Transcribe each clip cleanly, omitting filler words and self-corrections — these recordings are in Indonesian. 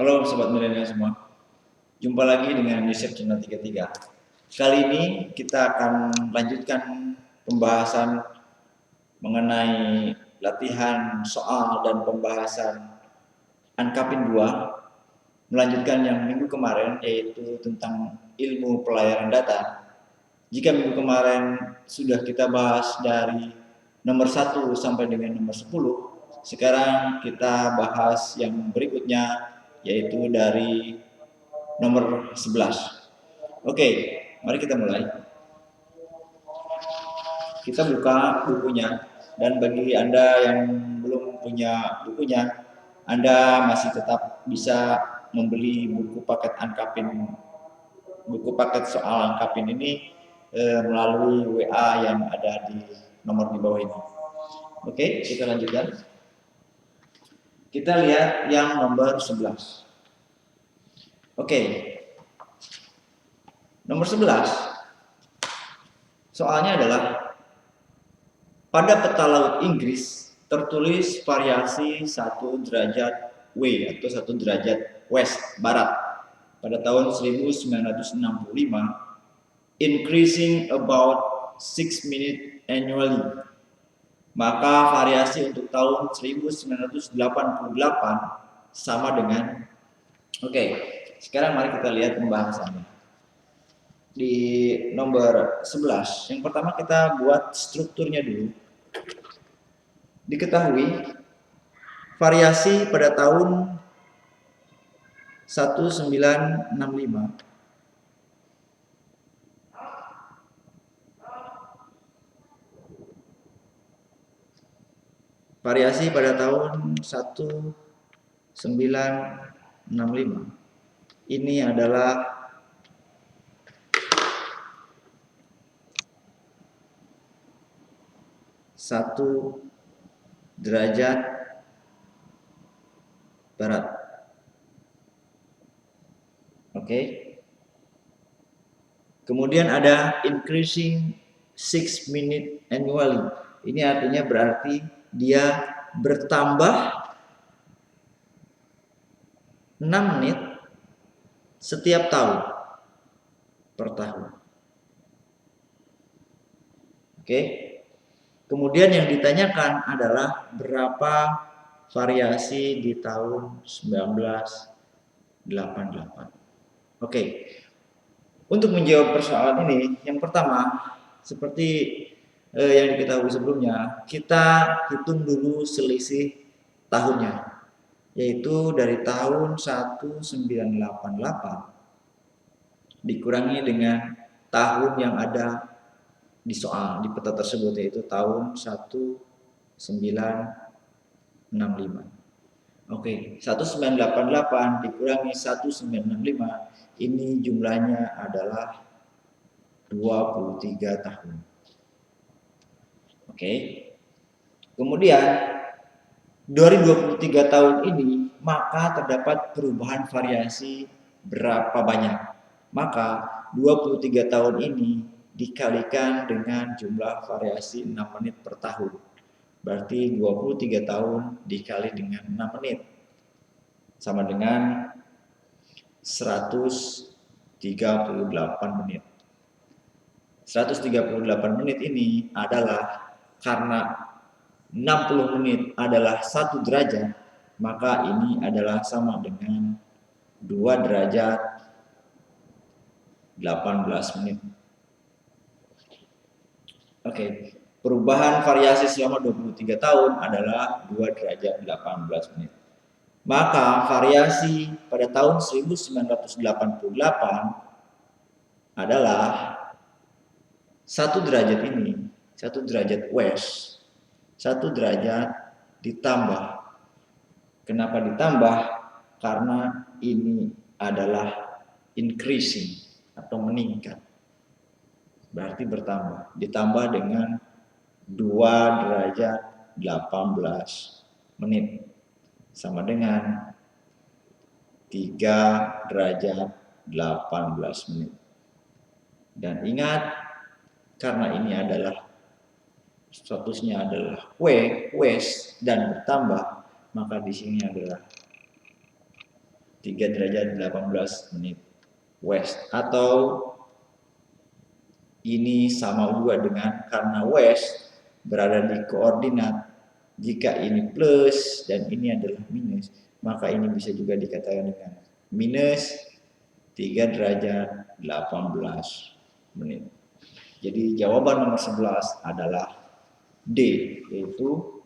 Halo Sobat Milenial semua, jumpa lagi dengan Yusuf Channel 33. Kali ini kita akan lanjutkan pembahasan mengenai latihan soal dan pembahasan Ankapin 2, melanjutkan yang minggu kemarin, yaitu tentang ilmu pelayaran data. Jika minggu kemarin sudah kita bahas dari nomor 1 sampai dengan nomor 10, sekarang kita bahas yang berikutnya, yaitu dari nomor 11. Oke, mari kita mulai. Kita buka bukunya, dan bagi Anda yang belum punya bukunya, Anda masih tetap bisa membeli buku paket Ankapin, buku paket soal Ankapin ini melalui WA yang ada di nomor di bawah ini. Oke, kita lanjutkan. Kita lihat yang nomor 11. Oke. Nomor 11. Soalnya adalah pada peta laut Inggris tertulis variasi 1 derajat W atau 1 derajat west barat pada tahun 1965, increasing about 6 minutes annually. Maka variasi untuk tahun 1988 sama dengan. Oke, sekarang mari kita lihat pembahasannya. Di nomor 11, yang pertama kita buat strukturnya dulu. Diketahui variasi pada tahun 1965 variasi pada tahun 1965 ini adalah satu derajat barat. Oke. Kemudian ada increasing 6 minutes annually. Ini artinya berarti dia bertambah 6 menit setiap tahun per tahun. Oke. Kemudian yang ditanyakan adalah berapa variasi di tahun 1988. Oke. Untuk menjawab persoalan ini, yang pertama, seperti yang diketahui sebelumnya, kita hitung dulu selisih tahunnya, yaitu dari tahun 1988 dikurangi dengan tahun yang ada di soal, di peta tersebut, yaitu tahun 1965. Oke, 1988 dikurangi 1965, ini jumlahnya adalah 23 tahun. Oke. Kemudian dari 23 tahun ini, maka terdapat perubahan variasi berapa banyak? Maka 23 tahun ini dikalikan dengan jumlah variasi 6 menit per tahun. Berarti 23 tahun dikali dengan 6 menit sama dengan 138 menit. 138 menit ini adalah karena 60 menit adalah 1 derajat, maka ini adalah sama dengan 2 derajat 18 menit. Oke, perubahan variasi selama 23 tahun adalah 2 derajat 18 menit. Maka variasi pada tahun 1988 adalah 1 derajat ini, 1 derajat west, 1 derajat ditambah. Kenapa ditambah? Karena ini adalah increasing atau meningkat. Berarti bertambah. Ditambah dengan 2 derajat 18 menit. Sama dengan 3 derajat 18 menit. Dan ingat, karena ini adalah statusnya adalah west dan bertambah, maka di sini adalah 3 derajat 18 menit west, atau ini sama juga dengan karena west berada di koordinat, jika ini plus dan ini adalah minus, maka ini bisa juga dikatakan dengan minus 3 derajat 18 menit. Jadi jawaban nomor 11 adalah D, yaitu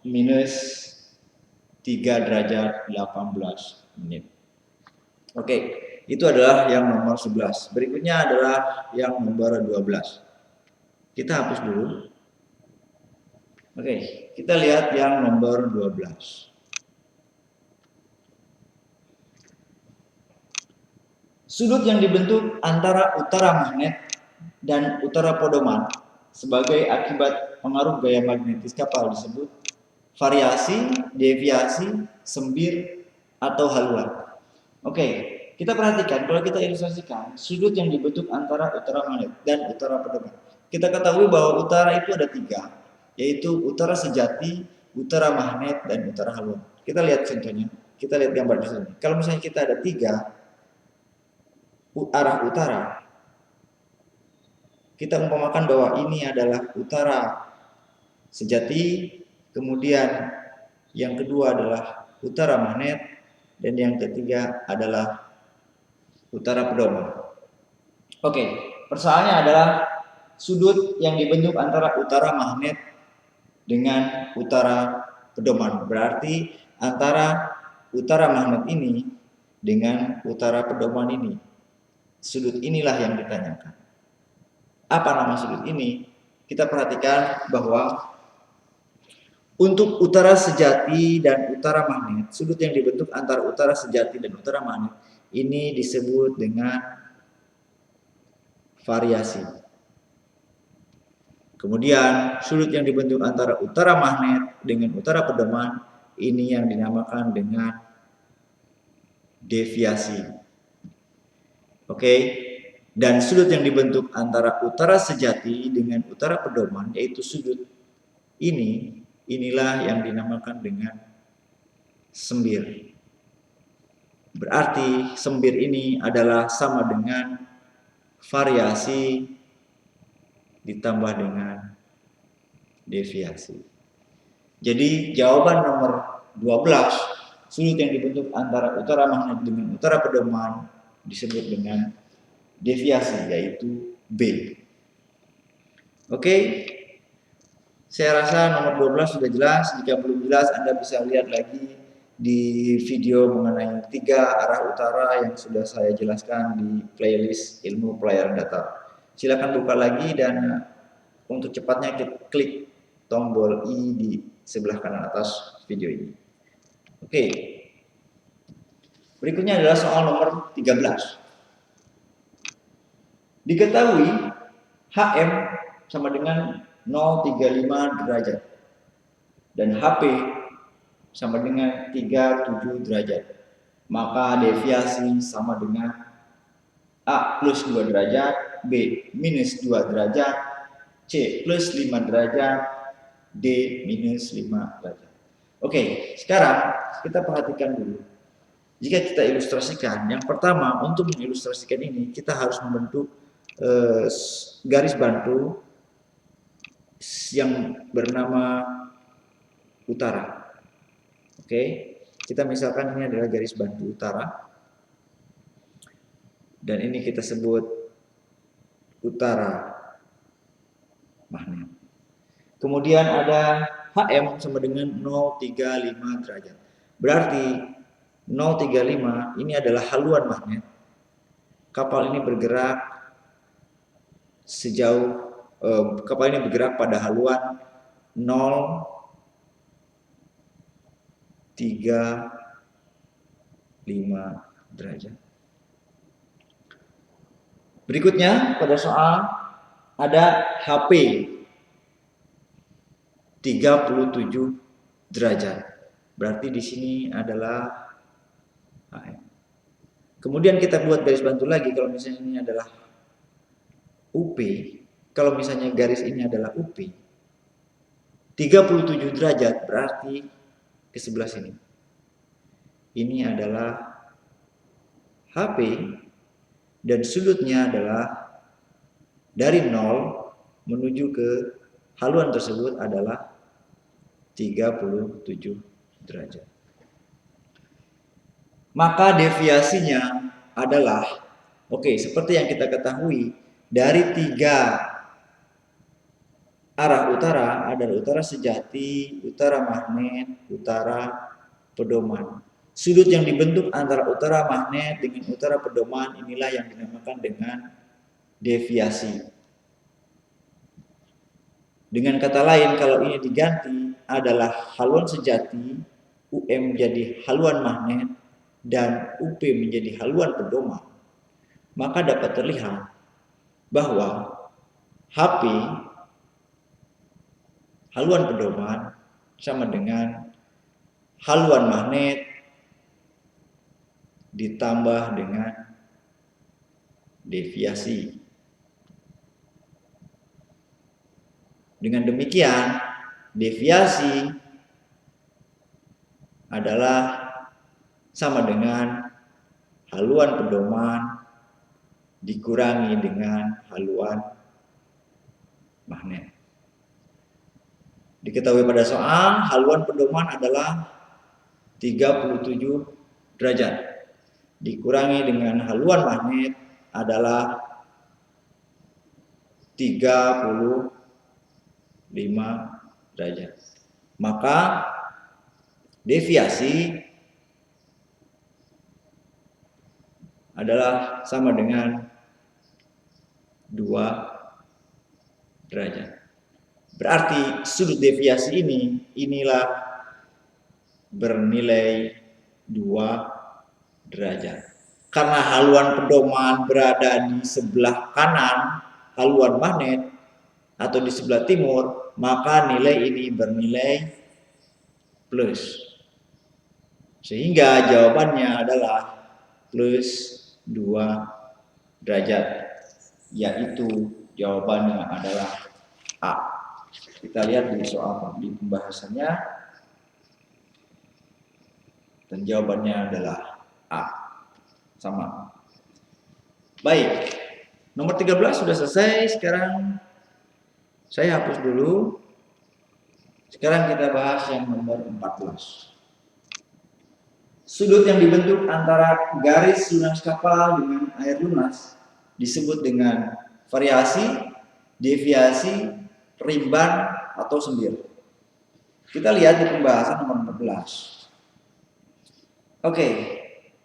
minus 3 derajat 18 menit. Oke, itu adalah yang nomor 11. Berikutnya adalah yang nomor 12. Kita hapus dulu. Oke, kita lihat yang nomor 12. Sudut yang dibentuk antara utara magnet dan utara pedoman sebagai akibat pengaruh gaya magnetis kapal disebut variasi, deviasi, sembir, atau haluan. Oke, kita perhatikan kalau kita ilustrasikan sudut yang dibentuk antara utara magnet dan utara pedoman. Kita ketahui bahwa utara itu ada 3, yaitu utara sejati, utara magnet, dan utara haluan. Kita lihat contohnya, kita lihat gambar di sini. Kalau misalnya kita ada 3 arah utara, kita umpamakan bahwa ini adalah utara sejati, kemudian yang kedua adalah utara magnet, dan yang ketiga adalah utara pedoman. Oke, persoalannya adalah sudut yang dibentuk antara utara magnet dengan utara pedoman. Berarti antara utara magnet ini dengan utara pedoman ini. Sudut inilah yang ditanyakan. Apa nama sudut ini? Kita perhatikan bahwa untuk utara sejati dan utara magnet, sudut yang dibentuk antara utara sejati dan utara magnet ini disebut dengan variasi. Kemudian sudut yang dibentuk antara utara magnet dengan utara pedoman ini yang dinamakan dengan deviasi. Oke, dan sudut yang dibentuk antara utara sejati dengan utara pedoman, yaitu sudut ini, inilah yang dinamakan dengan sembir. Berarti sembir ini adalah sama dengan variasi ditambah dengan deviasi. Jadi jawaban nomor 12, sudut yang dibentuk antara utara magnet dengan utara pedoman disebut dengan deviasi, yaitu B. Oke, saya rasa nomor 12 sudah jelas. Jika belum jelas, Anda bisa lihat lagi di video mengenai 3 arah utara yang sudah saya jelaskan di playlist ilmu pelayaran datar. Silakan buka lagi dan untuk cepatnya klik tombol I di sebelah kanan atas video ini. Oke. Berikutnya adalah soal nomor 13. Diketahui HM sama dengan 0,35 derajat dan HP sama dengan 37 derajat. Maka deviasi sama dengan A plus 2 derajat, B minus 2 derajat, C plus 5 derajat, D minus 5 derajat. Oke, sekarang kita perhatikan dulu. Jika kita ilustrasikan, yang pertama untuk mengilustrasikan ini kita harus membentuk garis bantu yang bernama utara. Oke, kita misalkan ini adalah garis bantu utara dan ini kita sebut utara magnet. Kemudian ada HM sama dengan 0,35 derajat. Berarti 0,35 ini adalah haluan magnet. Kapal ini bergerak kapal ini bergerak pada haluan 0,35 derajat. Berikutnya pada soal ada HP 37 derajat. Berarti di sini adalah HM. Kemudian kita buat garis bantu lagi kalau misalnya ini adalah UP. Kalau misalnya garis ini adalah UP 37 derajat berarti ke sebelah sini. ini adalah HP dan sudutnya adalah dari 0 menuju ke haluan tersebut adalah 37 derajat. Maka deviasinya adalah, seperti yang kita ketahui, dari 3 arah utara adalah utara sejati, utara magnet, utara pedoman. Sudut yang dibentuk antara utara magnet dengan utara pedoman inilah yang dinamakan dengan deviasi. Dengan kata lain, kalau ini diganti adalah haluan sejati, UM menjadi haluan magnet, dan UP menjadi haluan pedoman, maka dapat terlihat bahwa HP haluan pedoman sama dengan haluan magnet ditambah dengan deviasi. Dengan demikian, deviasi adalah sama dengan haluan pedoman dikurangi dengan haluan magnet. Diketahui pada soal, haluan pedoman adalah 37 derajat. Dikurangi dengan haluan magnet adalah 35 derajat. Maka deviasi adalah sama dengan 2 derajat. Berarti sudut deviasi inilah bernilai 2 derajat. Karena haluan pedoman berada di sebelah kanan haluan magnet atau di sebelah timur, maka nilai ini bernilai plus. Sehingga jawabannya adalah plus 2 derajat, yaitu jawabannya adalah A. Kita lihat di soal di pembahasannya, dan jawabannya adalah A. Sama. Baik, nomor 13 sudah selesai. Sekarang saya hapus dulu. Sekarang kita bahas yang nomor 14. Sudut yang dibentuk antara garis lunas kapal dengan air lunas disebut dengan variasi, deviasi, rimban, atau sembir. Kita lihat di pembahasan nomor 14.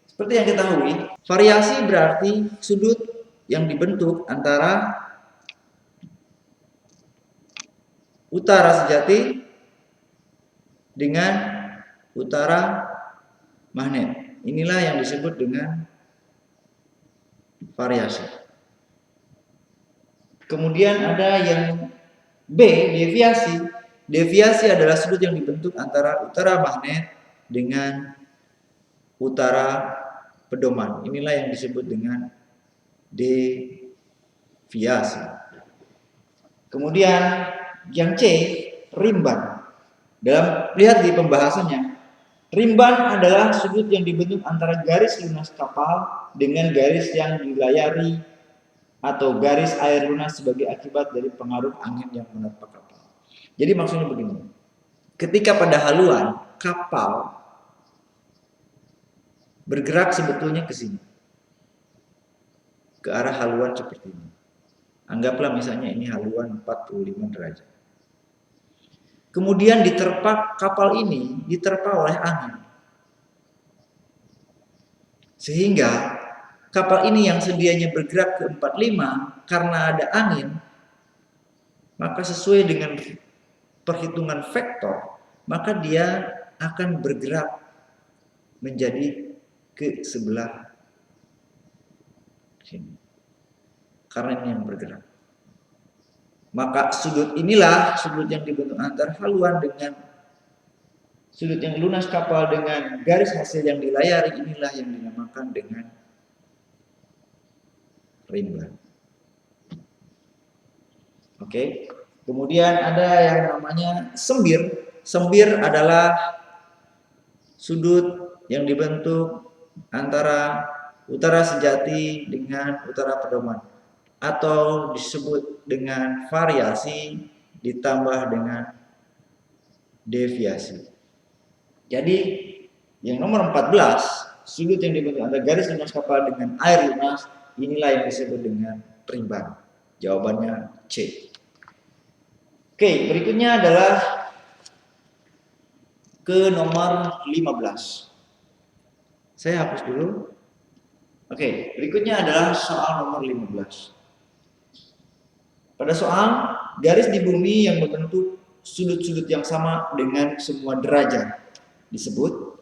Seperti yang kita ketahui, variasi berarti sudut yang dibentuk antara utara sejati dengan utara magnet. Inilah yang disebut dengan variasi. Kemudian ada yang B, deviasi. Deviasi adalah sudut yang dibentuk antara utara magnet dengan utara pedoman. Inilah yang disebut dengan deviasi. Kemudian yang C, rimban. Lihat di pembahasannya. Rimban adalah sudut yang dibentuk antara garis lunas kapal dengan garis yang dilayari atau garis air lunas sebagai akibat dari pengaruh angin yang menerpa kapal. Jadi maksudnya begini. Ketika pada haluan kapal bergerak sebetulnya ke sini, ke arah haluan seperti ini. Anggaplah misalnya ini haluan 45 derajat. Kemudian kapal ini diterpa oleh angin. Sehingga kapal ini yang sedianya bergerak ke 45 karena ada angin, maka sesuai dengan perhitungan vektor, maka dia akan bergerak menjadi ke sebelah sini. Karena ini yang bergerak. Maka sudut inilah sudut yang dibentuk antara haluan dengan sudut yang lunas kapal dengan garis hasil yang dilayari, inilah yang dinamakan dengan rimban. Kemudian ada yang namanya sembir. Sembir adalah sudut yang dibentuk antara utara sejati dengan utara pedoman, atau disebut dengan variasi ditambah dengan deviasi. Jadi yang nomor 14, sudut yang dibentuk antara garis lunas kapal dengan air lunas, inilah yang disebut dengan perimbang. Jawabannya C. Oke, berikutnya adalah ke nomor 15. Saya hapus dulu. Oke, berikutnya adalah soal nomor 15. Pada soal, garis di bumi yang membentuk sudut-sudut yang sama dengan semua derajat disebut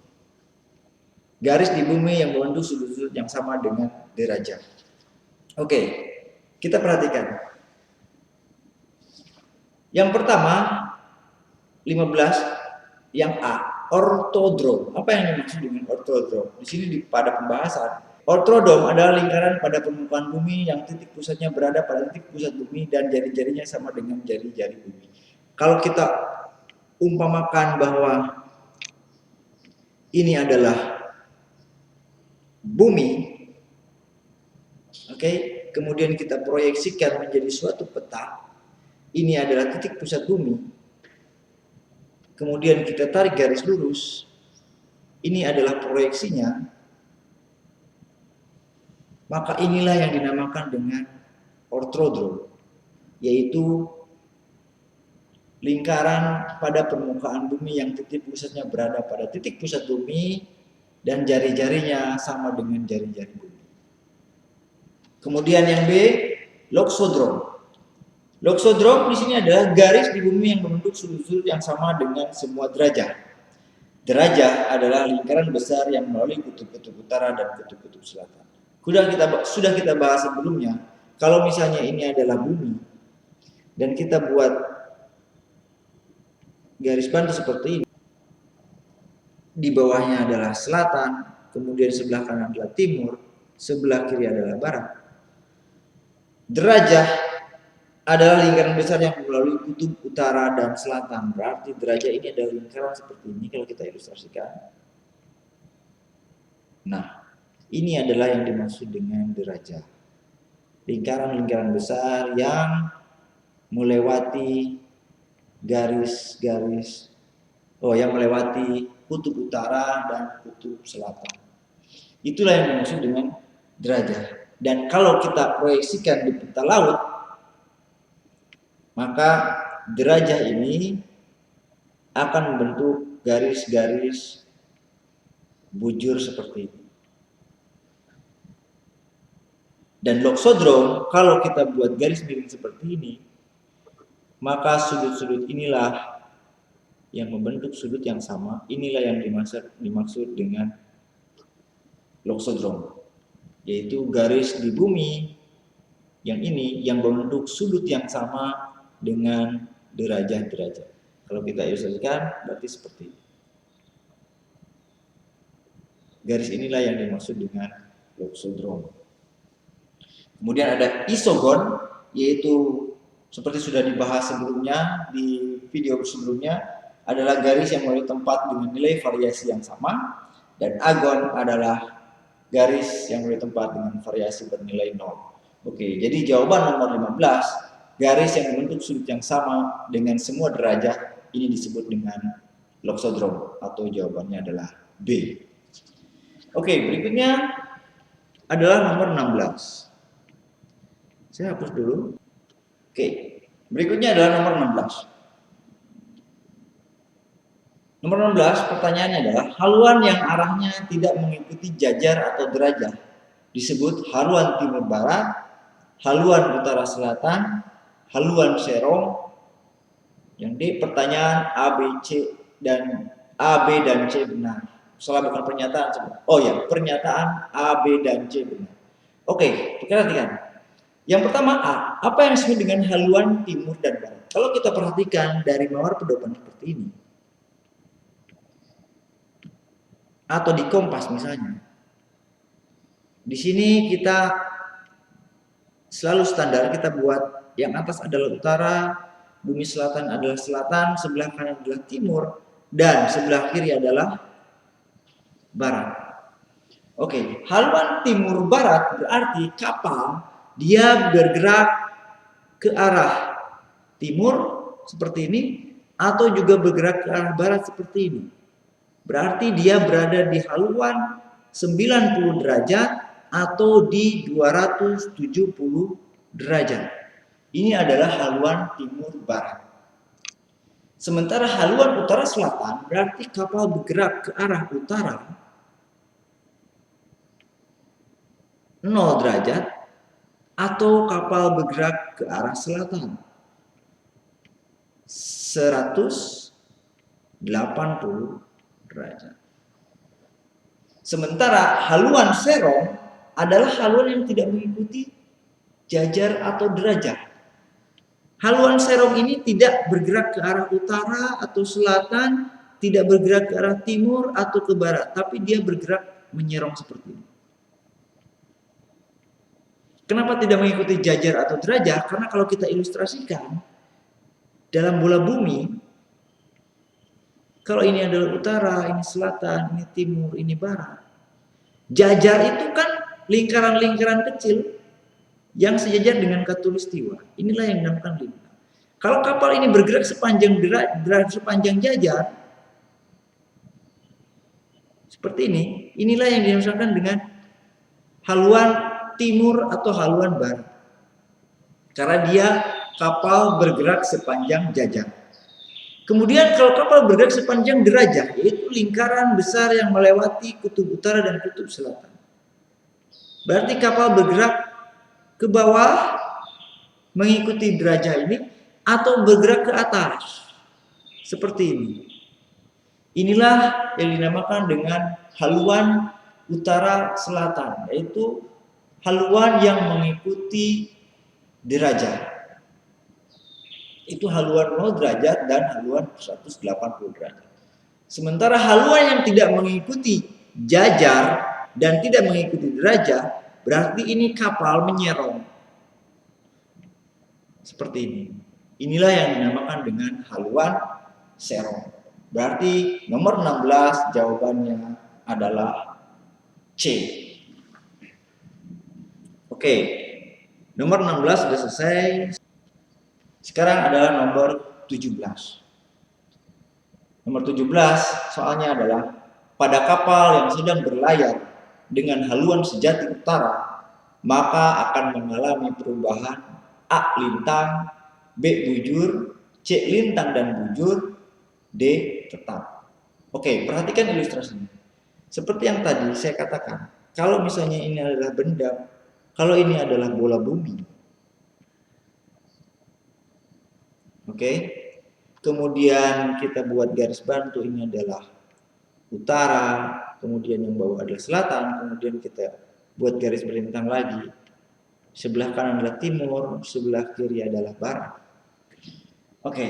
garis di bumi yang membentuk sudut-sudut yang sama dengan derajat. Oke, kita perhatikan. Yang pertama, 15, yang A, ortodrom. Apa yang dimaksud dengan ortodrom? Di sini pada pembahasan, ortodrom adalah lingkaran pada permukaan bumi yang titik pusatnya berada pada titik pusat bumi dan jari-jarinya sama dengan jari-jari bumi. Kalau kita umpamakan bahwa ini adalah bumi, oke, kemudian kita proyeksikan menjadi suatu peta, ini adalah titik pusat bumi, kemudian kita tarik garis lurus, ini adalah proyeksinya, maka inilah yang dinamakan dengan ortodrom, yaitu lingkaran pada permukaan bumi yang titik pusatnya berada pada titik pusat bumi dan jari-jarinya sama dengan jari-jari bumi. Kemudian yang B, loxodrom. Loxodrom di sini adalah garis di bumi yang membentuk sudut-sudut yang sama dengan semua derajat. Derajat adalah lingkaran besar yang melalui kutub-kutub utara dan kutub-kutub selatan. Sudah kita bahas sebelumnya, kalau misalnya ini adalah bumi dan kita buat garis bantu seperti ini, di bawahnya adalah selatan, kemudian sebelah kanan adalah timur, sebelah kiri adalah barat. Derajat adalah lingkaran besar yang melalui kutub utara dan selatan. Berarti derajat ini adalah lingkaran seperti ini kalau kita ilustrasikan. Nah, ini adalah yang dimaksud dengan derajat. Lingkaran-lingkaran besar yang melewati garis-garis, yang melewati kutub utara dan kutub selatan. Itulah yang dimaksud dengan derajat. Dan kalau kita proyeksikan di peta laut, maka derajat ini akan membentuk garis-garis bujur seperti ini. Dan loxodrom, kalau kita buat garis miring seperti ini, maka sudut-sudut inilah yang membentuk sudut yang sama. Inilah yang dimaksud dengan loxodrom, yaitu garis di bumi yang ini yang membentuk sudut yang sama dengan derajat-derajat. Kalau kita ilustrasikan berarti seperti ini. Garis inilah yang dimaksud dengan loxodrom. Kemudian ada isogon, yaitu seperti sudah dibahas sebelumnya di video sebelumnya, adalah garis yang melalui tempat dengan nilai variasi yang sama, dan agon adalah garis yang melalui tempat dengan variasi bernilai 0. Oke, jadi jawaban nomor 15, garis yang membentuk sudut yang sama dengan semua derajat, ini disebut dengan loxodrom, atau jawabannya adalah B. Oke, berikutnya adalah nomor 16. Saya hapus dulu. Oke, berikutnya adalah nomor 16. Nomor 16, pertanyaannya adalah haluan yang arahnya tidak mengikuti jajar atau derajat disebut haluan timur barat, haluan utara selatan, haluan serong. Yang D, pertanyaan A, B, C dan A, B dan C benar. Salah bukan pernyataan. Oh ya, pernyataan A, B dan C benar. Oke, perhatikan. Yang pertama A, apa yang disebut dengan haluan timur dan barat? Kalau kita perhatikan dari mawar pedoman seperti ini, atau di kompas misalnya, di sini kita selalu standar kita buat yang atas adalah utara, bumi selatan adalah selatan, sebelah kanan adalah timur, dan sebelah kiri adalah barat. Oke, haluan timur barat berarti kapal dia bergerak ke arah timur seperti ini atau juga bergerak ke arah barat seperti ini. Berarti dia berada di haluan 90 derajat atau di 270 derajat. Ini adalah haluan timur barat. Sementara haluan utara selatan berarti kapal bergerak ke arah utara 0 derajat atau kapal bergerak ke arah selatan 180 derajat. Sementara haluan serong adalah haluan yang tidak mengikuti jajar atau derajat. Haluan serong ini tidak bergerak ke arah utara atau selatan, tidak bergerak ke arah timur atau ke barat, tapi dia bergerak menyerong seperti ini. Kenapa tidak mengikuti jajar atau derajat? Karena kalau kita ilustrasikan dalam bola bumi, kalau ini adalah utara, ini selatan, ini timur, ini barat. Jajar itu kan lingkaran-lingkaran kecil yang sejajar dengan khatulistiwa. Inilah yang dinamakan lintang. Kalau kapal ini bergerak sepanjang jajar, seperti ini, inilah yang dinamakan dengan haluan timur atau haluan barat. Karena dia kapal bergerak sepanjang jajar. Kemudian kalau kapal bergerak sepanjang derajat, yaitu lingkaran besar yang melewati kutub utara dan kutub selatan. Berarti kapal bergerak ke bawah mengikuti derajat ini atau bergerak ke atas seperti ini. Inilah yang dinamakan dengan haluan utara selatan, yaitu haluan yang mengikuti derajat. Itu haluan 0 derajat dan haluan 180 derajat. Sementara haluan yang tidak mengikuti jajar dan tidak mengikuti derajat, berarti ini kapal menyerong. Seperti ini. Inilah yang dinamakan dengan haluan serong. Berarti nomor 16 jawabannya adalah C. Oke. Nomor 16 sudah selesai. Sekarang adalah nomor 17. Nomor 17 soalnya adalah pada kapal yang sedang berlayar dengan haluan sejati utara, maka akan mengalami perubahan A lintang, B bujur, C lintang dan bujur, D tetap. Oke, perhatikan ilustrasinya. Seperti yang tadi saya katakan, kalau misalnya ini adalah benda, kalau ini adalah bola bumi, oke, kemudian kita buat garis bantu, ini adalah utara, kemudian yang bawah adalah selatan, kemudian kita buat garis berlintang lagi. Sebelah kanan adalah timur, sebelah kiri adalah barat. Oke.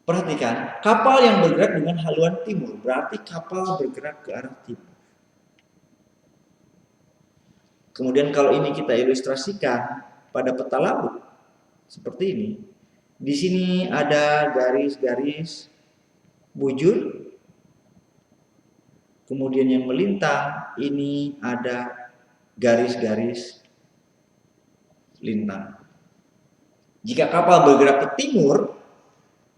Perhatikan, kapal yang bergerak dengan haluan timur berarti kapal bergerak ke arah timur. Kemudian kalau ini kita ilustrasikan pada peta laut seperti ini. Di sini ada garis-garis bujur. Kemudian yang melintang, ini ada garis-garis lintang. Jika kapal bergerak ke timur,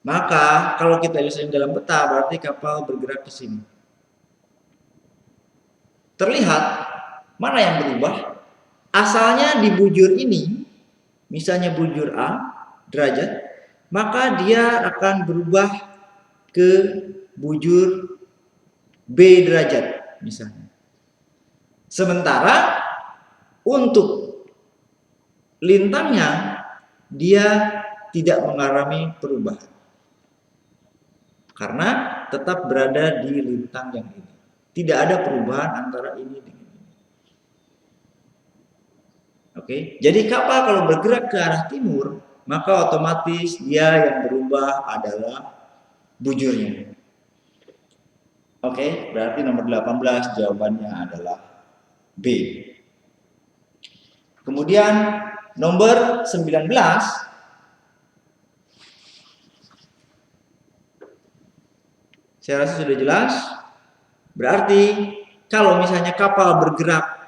maka kalau kita lihat dalam peta berarti kapal bergerak ke sini. Terlihat mana yang berubah? Asalnya di bujur ini, misalnya bujur A derajat, maka dia akan berubah ke bujur B derajat misalnya. Sementara untuk lintangnya dia tidak mengalami perubahan karena tetap berada di lintang yang ini. Tidak ada perubahan antara ini dengan ini. Oke, jadi kapal kalau bergerak ke arah timur, maka otomatis dia yang berubah adalah bujurnya. Oke, berarti nomor 18 jawabannya adalah B. Kemudian nomor 19, saya rasa sudah jelas. Berarti kalau misalnya kapal bergerak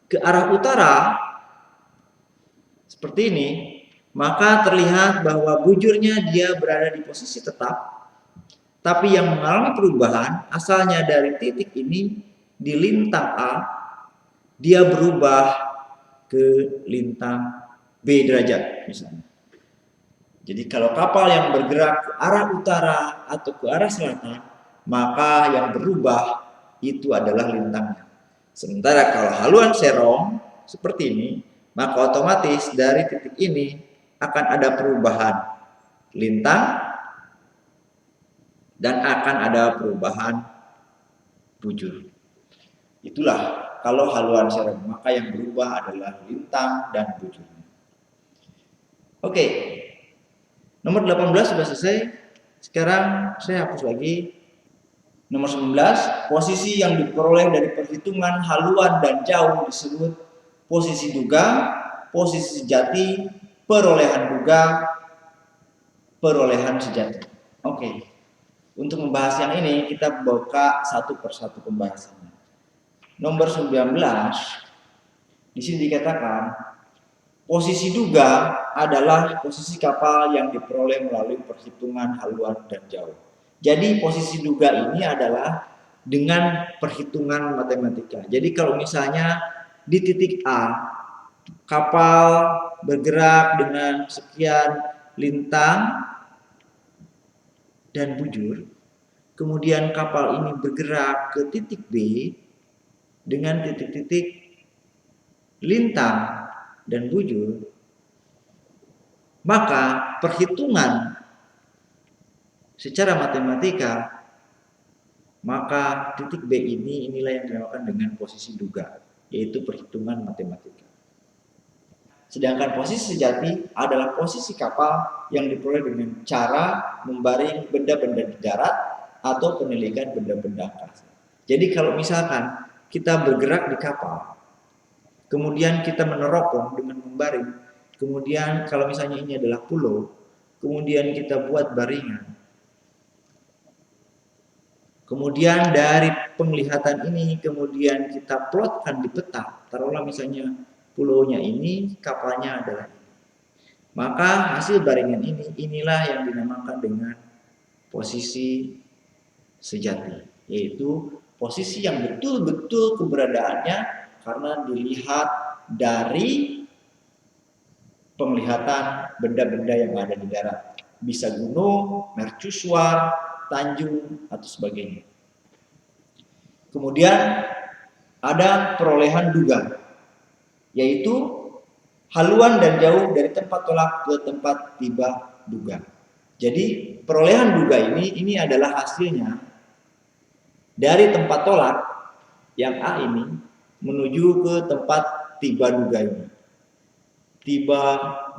ke arah utara seperti ini, maka terlihat bahwa bujurnya dia berada di posisi tetap, tapi yang mengalami perubahan asalnya dari titik ini di lintang A, dia berubah ke lintang B derajat misalnya. Jadi kalau kapal yang bergerak ke arah utara atau ke arah selatan, maka yang berubah itu adalah lintangnya. Sementara kalau haluan serong seperti ini, maka otomatis dari titik ini akan ada perubahan lintang dan akan ada perubahan bujur. Itulah kalau haluan serong, maka yang berubah adalah lintang dan bujurnya. Oke, nomor 18 sudah selesai. Sekarang saya hapus lagi. Nomor 19, posisi yang diperoleh dari perhitungan haluan dan jauh disebut posisi duga, posisi sejati, perolehan duga, perolehan sejati. Oke. Untuk membahas yang ini kita buka satu persatu pembahasannya. Nomor 19, di sini dikatakan posisi duga adalah posisi kapal yang diperoleh melalui perhitungan haluan dan jauh. Jadi posisi duga ini adalah dengan perhitungan matematika. Jadi kalau misalnya di titik A, kapal bergerak dengan sekian lintang dan bujur, kemudian kapal ini bergerak ke titik B dengan titik-titik lintang dan bujur, maka perhitungan secara matematika, maka titik B inilah yang dinamakan dengan posisi duga, yaitu perhitungan matematika. Sedangkan posisi sejati adalah posisi kapal yang diperoleh dengan cara membaring benda-benda di darat atau penelitian benda-benda angkasa. Jadi kalau misalkan kita bergerak di kapal, kemudian kita meneropong dengan membaring, kemudian kalau misalnya ini adalah pulau, kemudian kita buat baringan, kemudian dari penglihatan ini kemudian kita plotkan di peta, taruhlah misalnya pulaunya ini, kapalnya adalah ini. Maka hasil baringan inilah yang dinamakan dengan posisi sejati, yaitu posisi yang betul-betul keberadaannya karena dilihat dari penglihatan benda-benda yang ada di darat. Bisa gunung, mercusuar, tanjung, atau sebagainya. Kemudian ada perolehan duga, yaitu haluan dan jauh dari tempat tolak ke tempat tiba duga. Jadi perolehan duga ini adalah hasilnya dari tempat tolak yang A ini menuju ke tempat tiba duga ini. Tiba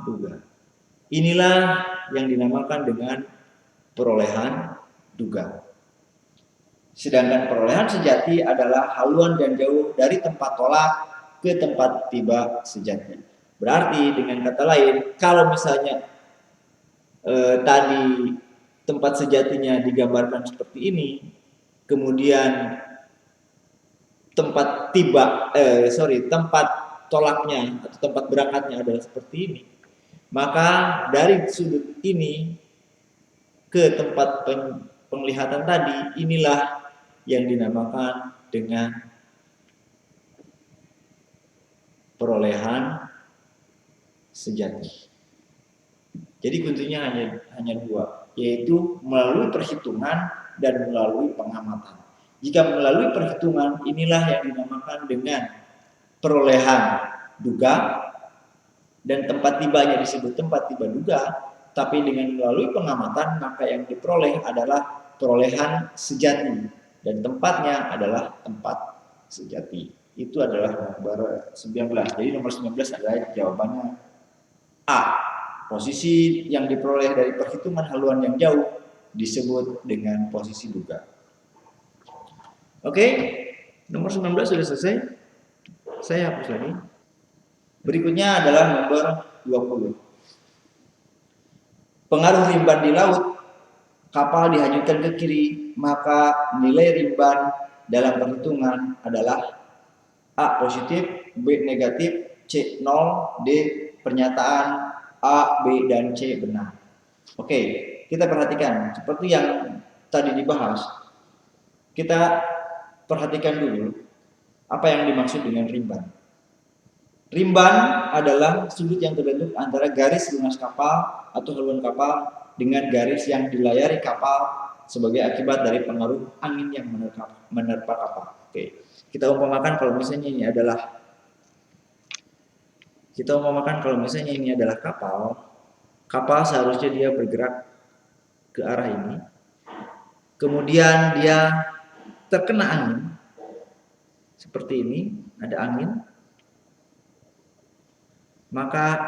duga. Inilah yang dinamakan dengan perolehan duga. Sedangkan perolehan sejati adalah haluan dan jauh dari tempat tolak ke tempat tiba sejati. Berarti dengan kata lain, kalau misalnya tadi tempat sejatinya digambarkan seperti ini, kemudian tempat tempat tolaknya atau tempat berangkatnya adalah seperti ini, maka dari sudut ini ke tempat penglihatan tadi, inilah yang dinamakan dengan perolehan sejati. Jadi kuncinya hanya dua, yaitu melalui perhitungan dan melalui pengamatan. Jika melalui perhitungan, inilah yang dinamakan dengan perolehan duga, dan tempat tibanya disebut tempat tiba duga. Tapi dengan melalui pengamatan, maka yang diperoleh adalah perolehan sejati, dan tempatnya adalah tempat sejati. Itu adalah nomor 19. Jadi nomor 19 adalah jawabannya A. Posisi yang diperoleh dari perhitungan haluan yang jauh disebut dengan posisi duga. Oke, nomor 19 sudah selesai. Saya hapus lagi. Berikutnya adalah nomor 20. Pengaruh rimban di laut, kapal dihanyutkan ke kiri, maka nilai rimban dalam perhitungan adalah A positif, B negatif, C 0, D pernyataan A, B, dan C benar. Oke, kita perhatikan seperti yang tadi dibahas. Kita perhatikan dulu apa yang dimaksud dengan rimban. Rimban adalah sudut yang terbentuk antara garis lunas kapal atau haluan kapal dengan garis yang dilayari kapal sebagai akibat dari pengaruh angin yang menerpa kapal. Oke, kita umpamakan kalau misalnya ini adalah kapal, kapal seharusnya dia bergerak ke arah ini, kemudian dia terkena angin seperti ini, ada angin, maka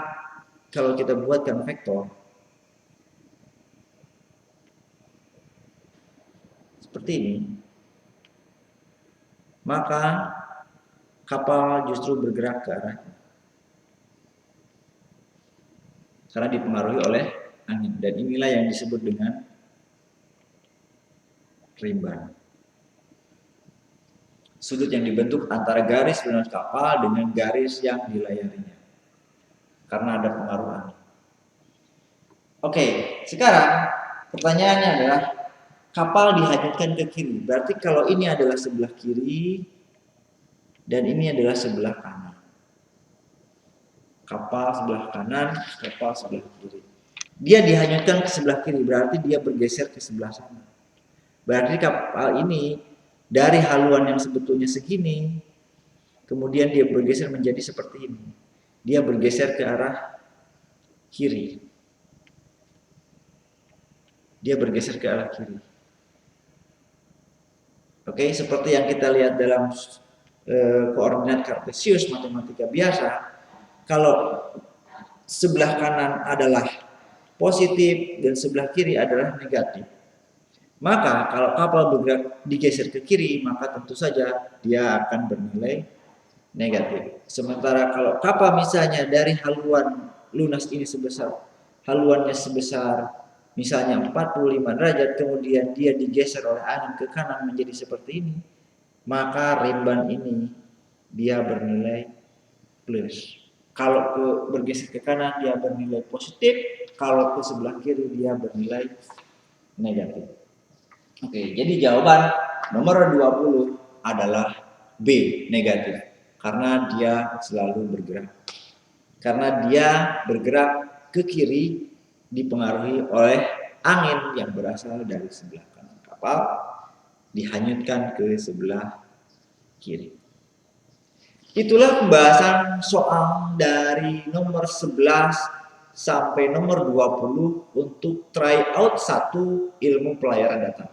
kalau kita buatkan vektor seperti ini, maka kapal justru bergerak ke arah ini karena dipengaruhi oleh angin, dan inilah yang disebut dengan rimban. Sudut yang dibentuk antara garis lunas kapal dengan garis yang dilayarinya karena ada pengaruh angin. Oke, sekarang pertanyaannya adalah kapal dihanyutkan ke kiri. Berarti kalau ini adalah sebelah kiri dan ini adalah sebelah kanan. Kapal sebelah kanan, kapal sebelah kiri. Dia dihanyutkan ke sebelah kiri, berarti dia bergeser ke sebelah sana. Berarti kapal ini dari haluan yang sebetulnya segini, kemudian dia bergeser menjadi seperti ini. Dia bergeser ke arah kiri. Dia bergeser ke arah kiri. Oke, seperti yang kita lihat dalam koordinat kartesius matematika biasa, kalau sebelah kanan adalah positif dan sebelah kiri adalah negatif, maka kalau kapal bergerak digeser ke kiri, maka tentu saja dia akan bernilai negatif. Sementara kalau kapal misalnya dari haluan lunas ini haluannya sebesar misalnya 45 derajat, kemudian dia digeser oleh angin ke kanan menjadi seperti ini, maka rimban ini dia bernilai plus. Kalau bergeser ke kanan dia bernilai positif, kalau ke sebelah kiri dia bernilai negatif. Oke, jadi jawaban nomor 20 adalah B, negatif. Karena dia selalu bergerak. Karena dia bergerak ke kiri dipengaruhi oleh angin yang berasal dari sebelah kanan kapal, dihanyutkan ke sebelah kiri. Itulah pembahasan soal dari nomor 11 sampai nomor 20 untuk tryout 1 ilmu pelayaran data.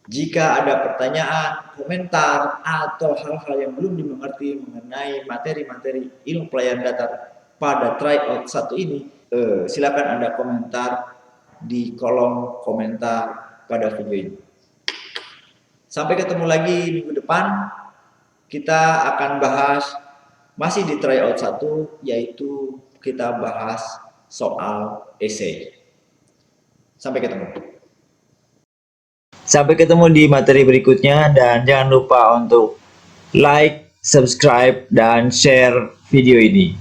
Jika ada pertanyaan, komentar, atau hal-hal yang belum dimengerti mengenai materi-materi ilmu pelayaran data pada tryout 1 ini, silakan Anda komentar di kolom komentar pada video ini. Sampai ketemu lagi minggu depan, kita akan bahas masih di tryout 1, yaitu kita bahas soal esai. Sampai ketemu. Sampai ketemu di materi berikutnya, dan jangan lupa untuk like, subscribe, dan share video ini.